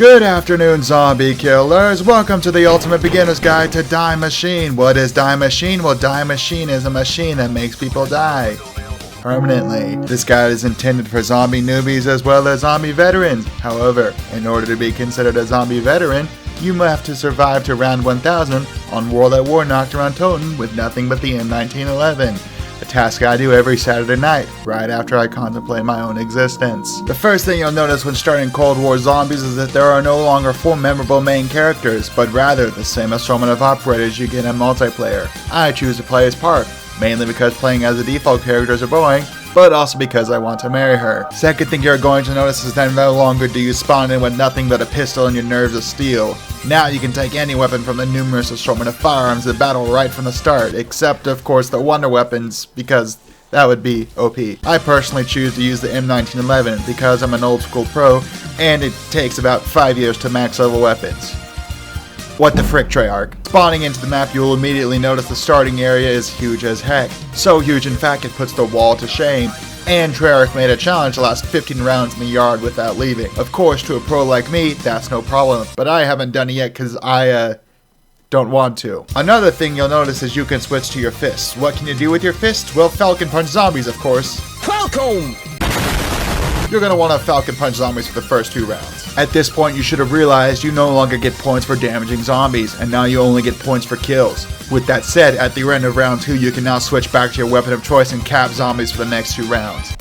Good afternoon, zombie killers. Welcome to the ultimate beginner's guide to Die Machine. What is Die Machine? Well, Die Machine is a machine that makes people die permanently. This guide is intended for zombie newbies as well as zombie veterans. However, in order to be considered a zombie veteran, you have to survive to round 1000 on World at War Nocturne Toten with nothing but the M1911. A task I do every Saturday night, right after I contemplate my own existence. The first thing you'll notice when starting Cold War Zombies is that there are no longer 4 memorable main characters, but rather the same assortment of operators you get in multiplayer. I choose to play as Park, mainly because playing as the default characters are boring, but also because I want to marry her. Second thing you're going to notice is that no longer do you spawn in with nothing but a pistol and your nerves of steel. Now you can take any weapon from the numerous assortment of firearms in battle right from the start, except of course the wonder weapons, because that would be OP. I personally choose to use the M1911 because I'm an old school pro and it takes about 5 years to max level weapons. What the frick, Treyarch? Spawning into the map, you will immediately notice the starting area is huge as heck. So huge in fact it puts the wall to shame. And Treyarch made a challenge to last 15 rounds in the yard without leaving. Of course, to a pro like me, that's no problem, but I haven't done it yet because I don't want to. Another thing you'll notice is you can switch to your fists. What can you do with your fists? Well, Falcon Punch zombies, of course. Falcon! You're going to want to Falcon Punch zombies for the first 2 rounds. At this point, you should have realized you no longer get points for damaging zombies, and now you only get points for kills. With that said, at the end of round 2, you can now switch back to your weapon of choice and cap zombies for the next 2 rounds.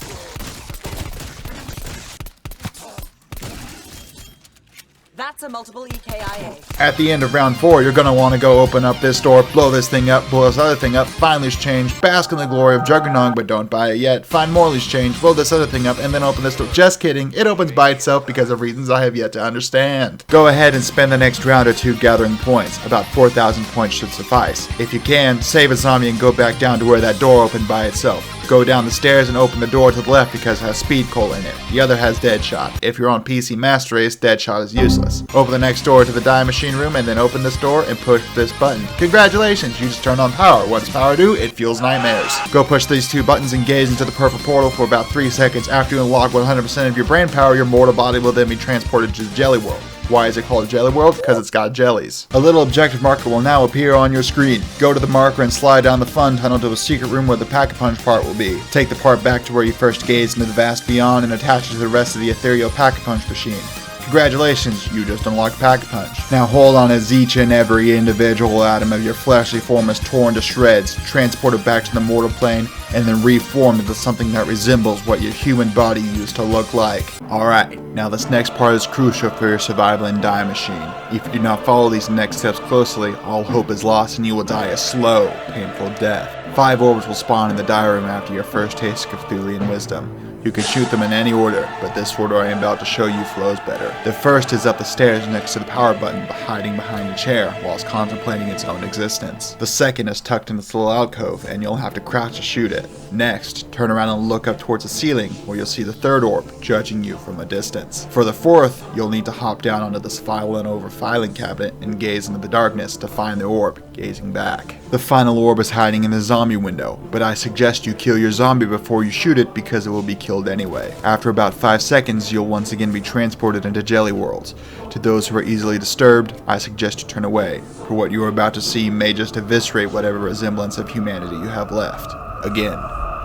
That's a multiple EKIA. At the end of round 4, you're going to want to go open up this door, blow this thing up, blow this other thing up, find loose change, bask in the glory of Juggernog, but don't buy it yet, find more loose change, blow this other thing up, and then open this door. Just kidding, it opens by itself because of reasons I have yet to understand. Go ahead and spend the next round or 2 gathering points. About 4,000 points should suffice. If you can, save a zombie and go back down to where that door opened by itself. Go down the stairs and open the door to the left because it has Speed Coal in it. The other has Deadshot. If you're on PC Master Race, Deadshot is useless. Open the next door to the Die Machine room and then open this door and push this button. Congratulations, you just turned on power. What's power do? It fuels nightmares. Go push these 2 buttons and gaze into the purple portal for about 3 seconds. After you unlock 100% of your brain power, your mortal body will then be transported to the Jelly World. Why is it called Jelly World? Because it's got jellies. A little objective marker will now appear on your screen. Go to the marker and slide down the fun tunnel to a secret room where the Pack-a-Punch part will be. Take the part back to where you first gazed into the vast beyond and attach it to the rest of the ethereal Pack-a-Punch machine. Congratulations, you just unlocked Pack-a-Punch. Now hold on as each and every individual atom of your fleshly form is torn to shreds, transported back to the mortal plane, and then reformed into something that resembles what your human body used to look like. Alright, now this next part is crucial for your survival in Die Machine. If you do not follow these next steps closely, all hope is lost and you will die a slow, painful death. 5 orbs will spawn in the die room after your first taste of Cthulhian wisdom. You can shoot them in any order, but this order I am about to show you flows better. The first is up the stairs next to the power button, hiding behind a chair, whilst contemplating its own existence. The second is tucked in this little alcove, and you'll have to crouch to shoot it. Next, turn around and look up towards the ceiling, where you'll see the third orb, judging you from a distance. For the fourth, you'll need to hop down onto this filing over filing cabinet and gaze into the darkness to find the orb, gazing back. The final orb is hiding in the zombie window, but I suggest you kill your zombie before you shoot it because it will be killed anyway. After about 5 seconds, you'll once again be transported into Jelly Worlds. To those who are easily disturbed, I suggest you turn away, for what you are about to see may just eviscerate whatever resemblance of humanity you have left. Again,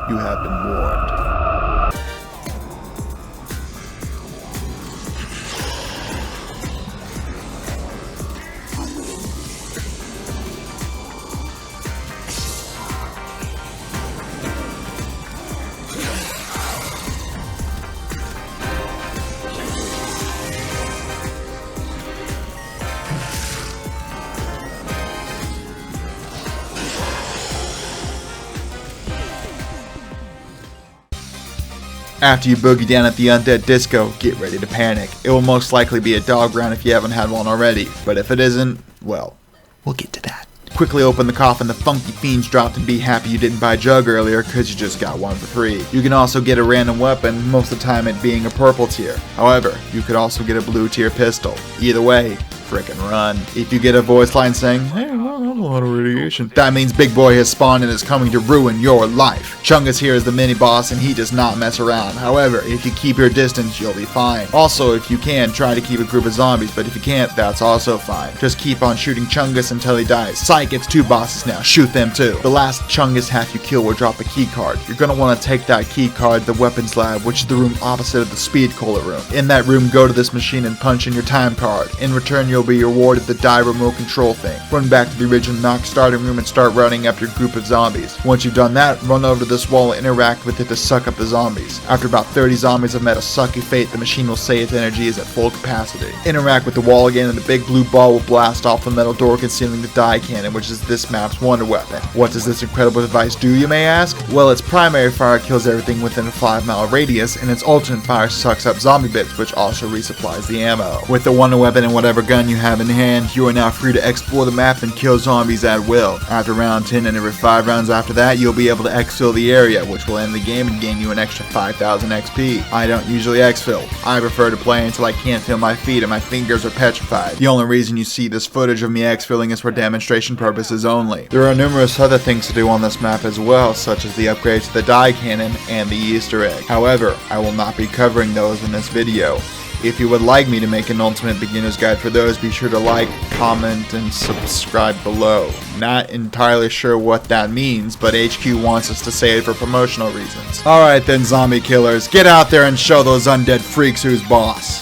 you have been warned. After you boogie down at the Undead Disco, get ready to panic. It will most likely be a dog round if you haven't had one already, but if it isn't, well, we'll get to that. Quickly open the coffin the funky fiends dropped and be happy you didn't buy Jug earlier because you just got one for free. You can also get a random weapon, most of the time it being a purple tier. However, you could also get a blue tier pistol. Either way, frickin' run. If you get a voice line saying, "Hey, why Oh, that's a lot of radiation. That means Big Boy has spawned and is coming to ruin your life. Chungus here is the mini boss and he does not mess around. However, if you keep your distance, you'll be fine. Also, if you can, try to keep a group of zombies, but if you can't, that's also fine. Just keep on shooting Chungus until he dies. Psych, it's 2 bosses now. Shoot them too. The last Chungus half you kill will drop a key card. You're gonna want to take that key card to the weapons lab, which is the room opposite of the speed cola room. In that room, go to this machine and punch in your time card. In return, you'll be rewarded the die remote control thing. Run back to the original knock starting room and start running after a group of zombies. Once you've done that, run over to this wall and interact with it to suck up the zombies. After about 30 zombies have met a sucky fate, the machine will say its energy is at full capacity. Interact with the wall again and the big blue ball will blast off the metal door concealing the die cannon, which is this map's wonder weapon. What does this incredible device do, you may ask? Well, its primary fire kills everything within a 5-mile radius, and its alternate fire sucks up zombie bits, which also resupplies the ammo. With the wonder weapon and whatever gun you have in hand, you are now free to explore the map and kill zombies at will. After round 10 and every 5 rounds after that, you'll be able to exfil the area, which will end the game and gain you an extra 5,000 XP. I don't usually exfil. I prefer to play until I can't feel my feet and my fingers are petrified. The only reason you see this footage of me exfilling is for demonstration purposes only. There are numerous other things to do on this map as well, such as the upgrades to the die cannon and the Easter egg. However, I will not be covering those in this video. If you would like me to make an ultimate beginner's guide for those, be sure to like, comment, and subscribe below. Not entirely sure what that means, but HQ wants us to say it for promotional reasons. Alright then, zombie killers, get out there and show those undead freaks who's boss.